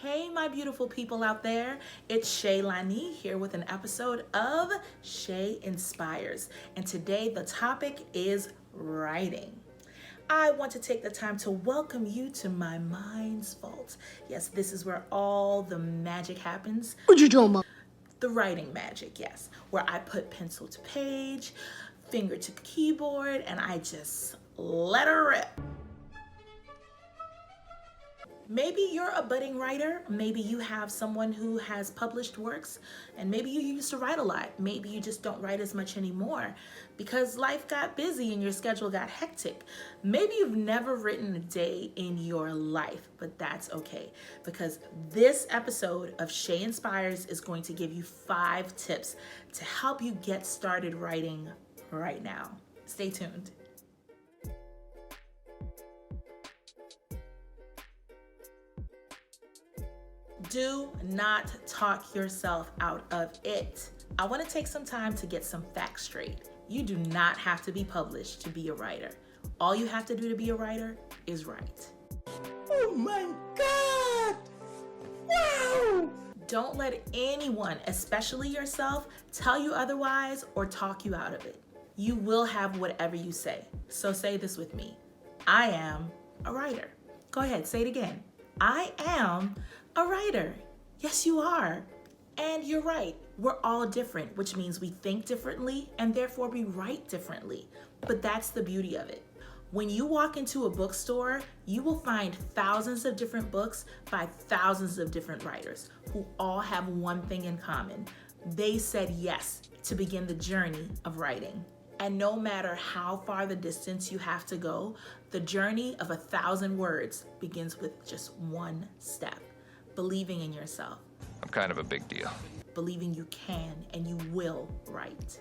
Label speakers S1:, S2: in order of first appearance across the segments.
S1: Hey, my beautiful people out there. It's Shay Lani here with an episode of Shay Inspires. And today the topic is writing. I want to take the time to welcome you to my mind's vault. Yes, this is where all the magic happens.
S2: What you doing, Mom?
S1: The writing magic, yes. Where I put pencil to page, finger to keyboard, and I just let her rip. Maybe you're a budding writer. Maybe you have someone who has published works, and maybe you used to write a lot. Maybe you just don't write as much anymore because life got busy and your schedule got hectic. Maybe you've never written a day in your life, but that's okay because this episode of Shay Inspires is going to give you 5 tips to help you get started writing right now. Stay tuned. Do not talk yourself out of it. I want to take some time to get some facts straight. You do not have to be published to be a writer. All you have to do to be a writer is write.
S2: Oh my God! Wow!
S1: Don't let anyone, especially yourself, tell you otherwise or talk you out of it. You will have whatever you say. So say this with me. I am a writer. Go ahead, say it again. I am a writer. Yes, you are. And you're right. We're all different, which means we think differently and therefore we write differently. But that's the beauty of it. When you walk into a bookstore, you will find thousands of different books by thousands of different writers who all have one thing in common. They said yes to begin the journey of writing. And no matter how far the distance you have to go, the journey of 1,000 words begins with just one step. Believing in yourself.
S3: I'm kind of a big deal.
S1: Believing you can and you will write.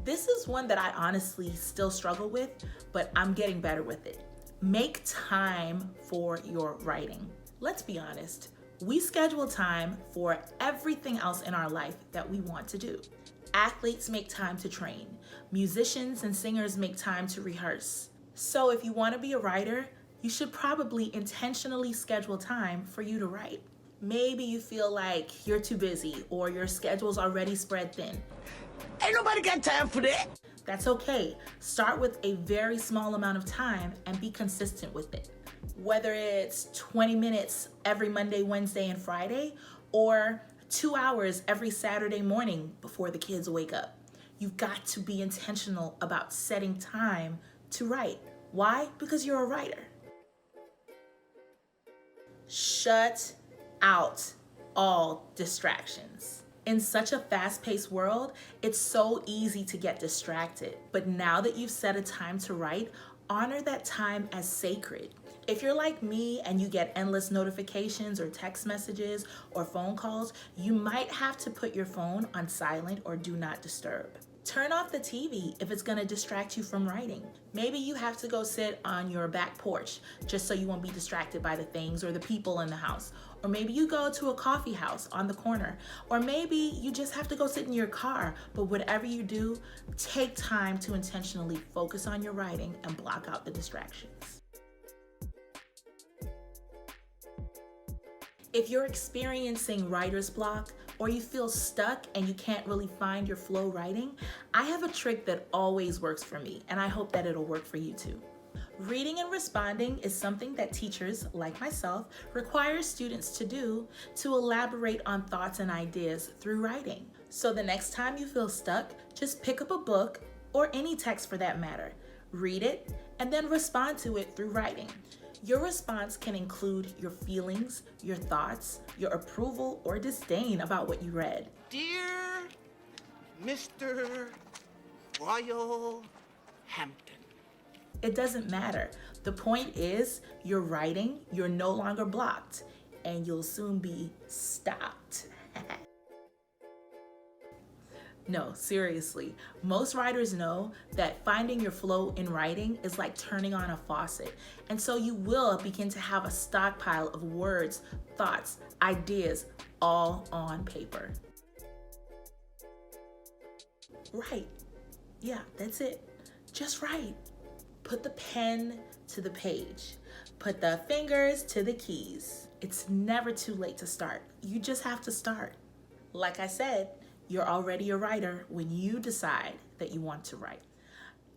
S1: This is one that I honestly still struggle with, but I'm getting better with it. Make time for your writing. Let's be honest. We schedule time for everything else in our life that we want to do. Athletes make time to train. Musicians and singers make time to rehearse. So if you want to be a writer, you should probably intentionally schedule time for you to write. Maybe you feel like you're too busy or your schedule's already spread thin.
S2: Ain't nobody got time for that.
S1: That's okay. Start with a very small amount of time and be consistent with it. Whether it's 20 minutes every Monday, Wednesday, and Friday, or 2 hours every Saturday morning before the kids wake up. You've got to be intentional about setting time to write. Why? Because you're a writer. Shut out all distractions. In such a fast-paced world, it's so easy to get distracted. But now that you've set a time to write, honor that time as sacred. If you're like me and you get endless notifications or text messages or phone calls, you might have to put your phone on silent or do not disturb. Turn off the TV if it's gonna distract you from writing. Maybe you have to go sit on your back porch just so you won't be distracted by the things or the people in the house. Or maybe you go to a coffee house on the corner. Or maybe you just have to go sit in your car. But whatever you do, take time to intentionally focus on your writing and block out the distractions. If you're experiencing writer's block or you feel stuck and you can't really find your flow writing, I have a trick that always works for me, and I hope that it'll work for you too. Reading and responding is something that teachers, like myself, require students to do to elaborate on thoughts and ideas through writing. So the next time you feel stuck, just pick up a book or any text for that matter, read it, and then respond to it through writing. Your response can include your feelings, your thoughts, your approval or disdain about what you read.
S4: Dear Mr. Royal Hampton.
S1: It doesn't matter. The point is, you're writing, you're no longer blocked, and you'll soon be stopped. No, seriously. Most writers know that finding your flow in writing is like turning on a faucet. And so you will begin to have a stockpile of words, thoughts, ideas, all on paper. Write. Yeah, that's it. Just write. Put the pen to the page. Put the fingers to the keys. It's never too late to start. You just have to start. Like I said, you're already a writer when you decide that you want to write.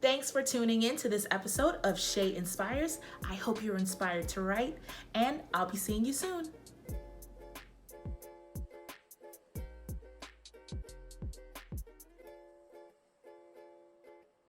S1: Thanks for tuning in to this episode of Shay Inspires. I hope you're inspired to write, and I'll be seeing you soon.